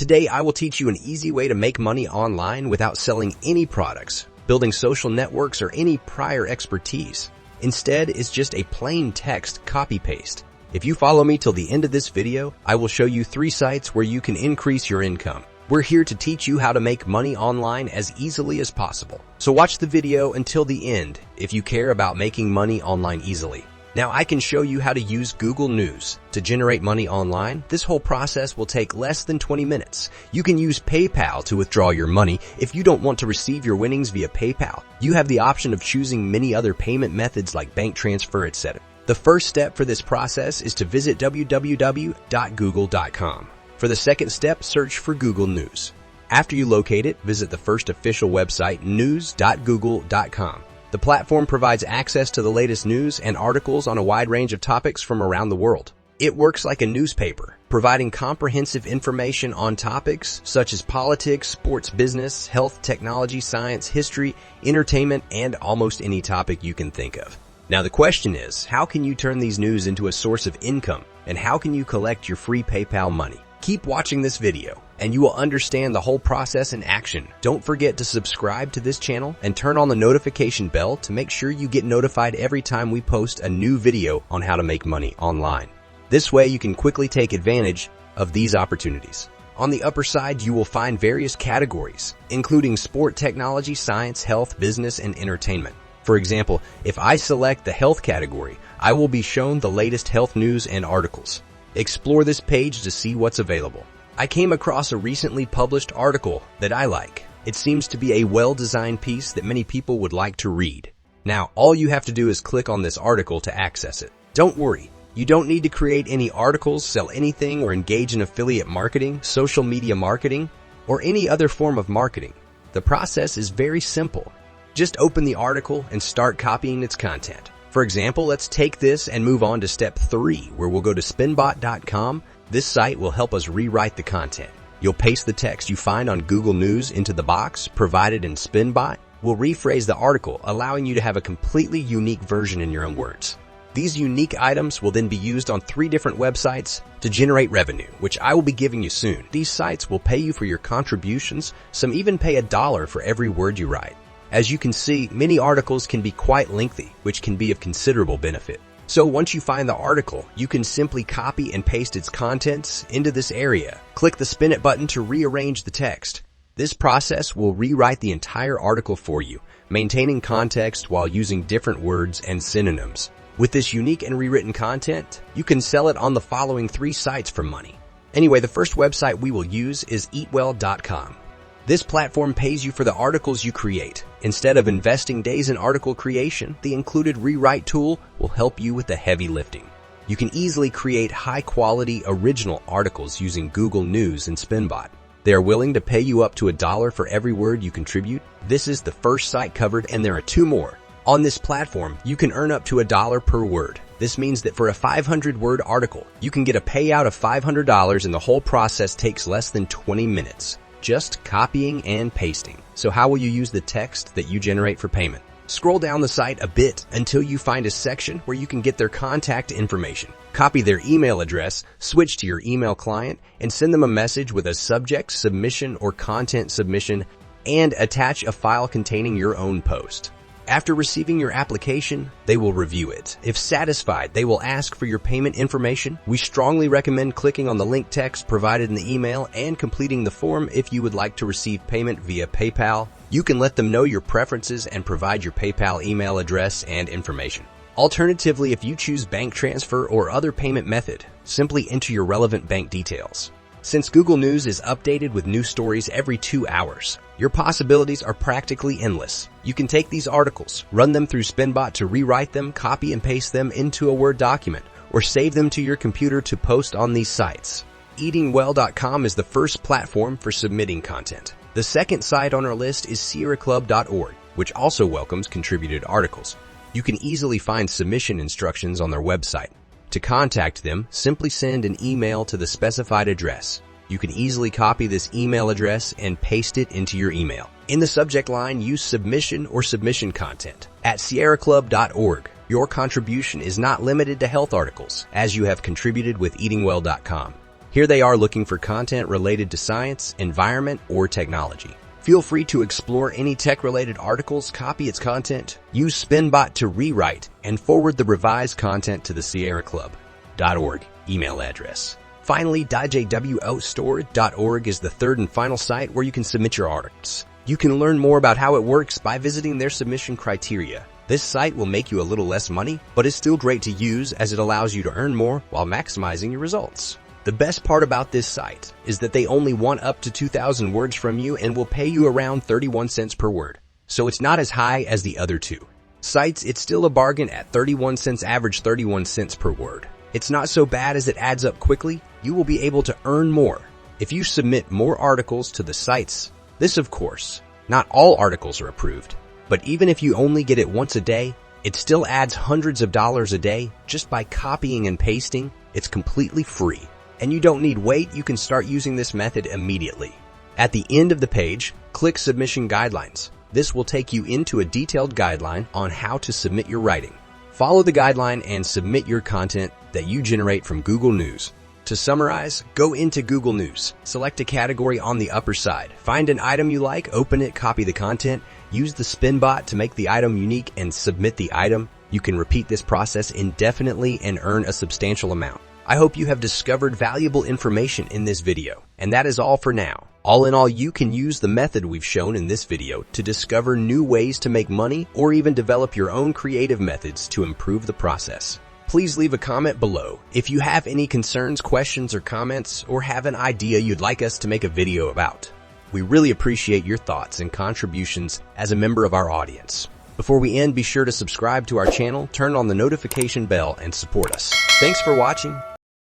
Today, I will teach you an easy way to make money online without selling any products, building social networks, or any prior expertise. Instead, it's just a plain text copy-paste. If you follow me till the end of this video, I will show you 3 sites where you can increase your income. We're here to teach you how to make money online as easily as possible. So watch the video until the end if you care about making money online easily. Now I can show you how to use Google News to generate money online. This whole process will take less than 20 minutes. You can use PayPal to withdraw your money. If you don't want to receive your winnings via PayPal, you have the option of choosing many other payment methods like bank transfer, etc. The first step for this process is to visit www.google.com. For the second step, search for Google News. After you locate it, visit the first official website, news.google.com. The platform provides access to the latest news and articles on a wide range of topics from around the world. It works like a newspaper, providing comprehensive information on topics such as politics, sports, business, health, technology, science, history, entertainment, and almost any topic you can think of. Now the question is, how can you turn these news into a source of income, and how can you collect your free PayPal money? Keep watching this video, and you will understand the whole process in action. Don't forget to subscribe to this channel and turn on the notification bell to make sure you get notified every time we post a new video on how to make money online. This way you can quickly take advantage of these opportunities. On the upper side, you will find various categories, including sport, technology, science, health, business, and entertainment. For example, if I select the health category, I will be shown the latest health news and articles. Explore this page to see what's available. I came across a recently published article that I like. It seems to be a well-designed piece that many people would like to read. Now, all you have to do is click on this article to access it. Don't worry, you don't need to create any articles, sell anything, or engage in affiliate marketing, social media marketing, or any other form of marketing. The process is very simple. Just open the article and start copying its content. For example, let's take this and move on to step 3, where we'll go to spinbot.com. This site will help us rewrite the content. You'll paste the text you find on Google News into the box provided in Spinbot. We'll rephrase the article, allowing you to have a completely unique version in your own words. These unique items will then be used on 3 different websites to generate revenue, which I will be giving you soon. These sites will pay you for your contributions. Some even pay $1 for every word you write. As you can see, many articles can be quite lengthy, which can be of considerable benefit. So once you find the article, you can simply copy and paste its contents into this area. Click the Spin It button to rearrange the text. This process will rewrite the entire article for you, maintaining context while using different words and synonyms. With this unique and rewritten content, you can sell it on the following 3 sites for money. Anyway, the first website we will use is eatwell.com. This platform pays you for the articles you create. Instead of investing days in article creation, the included rewrite tool will help you with the heavy lifting. You can easily create high-quality original articles using Google News and Spinbot. They are willing to pay you up to $1 for every word you contribute. This is the first site covered, and there are 2 more. On this platform, you can earn up to $1 per word. This means that for a 500-word article, you can get a payout of $500, and the whole process takes less than 20 minutes. Just copying and pasting. So how will you use the text that you generate for payment? Scroll down the site a bit until you find a section where you can get their contact information. Copy their email address, switch to your email client, and send them a message with a subject, submission, or content submission, and attach a file containing your own post. After receiving your application, they will review it. If satisfied, they will ask for your payment information. We strongly recommend clicking on the link text provided in the email and completing the form if you would like to receive payment via PayPal. You can let them know your preferences and provide your PayPal email address and information. Alternatively, if you choose bank transfer or other payment method, simply enter your relevant bank details. Since Google News is updated with new stories every 2 hours, your possibilities are practically endless. You can take these articles, run them through Spinbot to rewrite them, copy and paste them into a Word document, or save them to your computer to post on these sites. Eatingwell.com is the first platform for submitting content. The second site on our list is sierraclub.org, which also welcomes contributed articles. You can easily find submission instructions on their website. To contact them, simply send an email to the specified address. You can easily copy this email address and paste it into your email. In the subject line, use submission or submission content. At sierraclub.org, your contribution is not limited to health articles, as you have contributed with eatingwell.com. Here they are looking for content related to science, environment, or technology. Feel free to explore any tech-related articles, copy its content, use SpinBot to rewrite, and forward the revised content to the sierraclub.org email address. Finally, djwostore.org is the third and final site where you can submit your articles. You can learn more about how it works by visiting their submission criteria. This site will make you a little less money, but is still great to use as it allows you to earn more while maximizing your results. The best part about this site is that they only want up to 2,000 words from you and will pay you around 31 cents per word. So it's not as high as the other two sites. It's still a bargain at 31 cents, average 31 cents per word. It's not so bad as it adds up quickly. You will be able to earn more if you submit more articles to the sites. This, of course, not all articles are approved, but even if you only get it once a day, it still adds hundreds of dollars a day just by copying and pasting. It's completely free. And you don't need wait, you can start using this method immediately. At the end of the page, click Submission Guidelines. This will take you into a detailed guideline on how to submit your writing. Follow the guideline and submit your content that you generate from Google News. To summarize, go into Google News, select a category on the upper side, find an item you like, open it, copy the content, use the SpinBot to make the item unique and submit the item. You can repeat this process indefinitely and earn a substantial amount. I hope you have discovered valuable information in this video, and that is all for now. All in all, you can use the method we've shown in this video to discover new ways to make money or even develop your own creative methods to improve the process. Please leave a comment below if you have any concerns, questions, or comments, or have an idea you'd like us to make a video about. We really appreciate your thoughts and contributions as a member of our audience. Before we end, be sure to subscribe to our channel, turn on the notification bell, and support us. Thanks for watching.